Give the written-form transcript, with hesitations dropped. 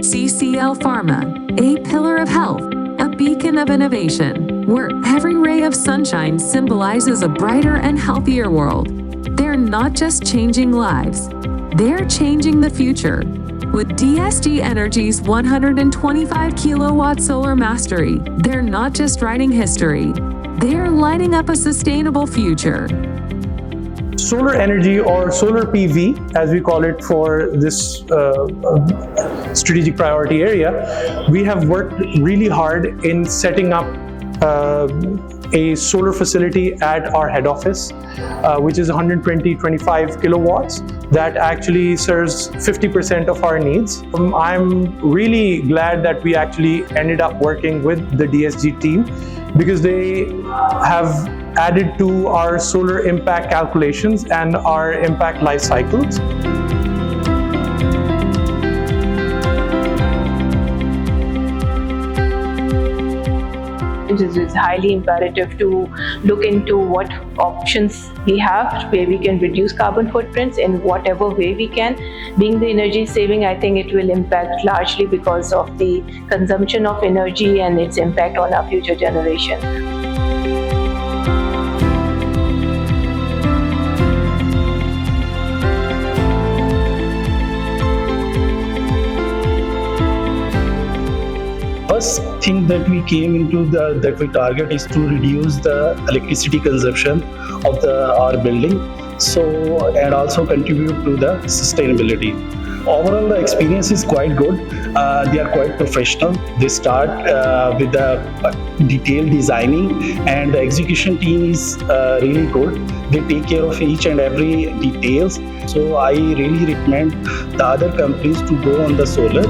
CCL Pharma, a pillar of health, a beacon of innovation, where every ray of sunshine symbolizes a brighter and healthier world. They're not just changing lives, they're changing the future. With DSG Energy's 125 kilowatt solar mastery, they're not just writing history, they're lighting up a sustainable future. Solar energy, or solar PV as we call it for this strategic priority area, we have worked really hard in setting up a solar facility at our head office, which is 125 kilowatts that actually serves 50% of our needs. I'm really glad that we actually ended up working with the DSG team, because they have added to our solar impact calculations and our impact life cycles. It is highly imperative to look into what options we have where we can reduce carbon footprints in whatever way we can. Being the energy saving, I think it will impact largely because of the consumption of energy and its impact on our future generation. First thing that we came into that we target is to reduce the electricity consumption of our building, and also contribute to the sustainability. Overall, the experience is quite good. They are quite professional. They start with the detailed designing, and the execution team is really good. They take care of each and every details. So I really recommend the other companies to go on the solar.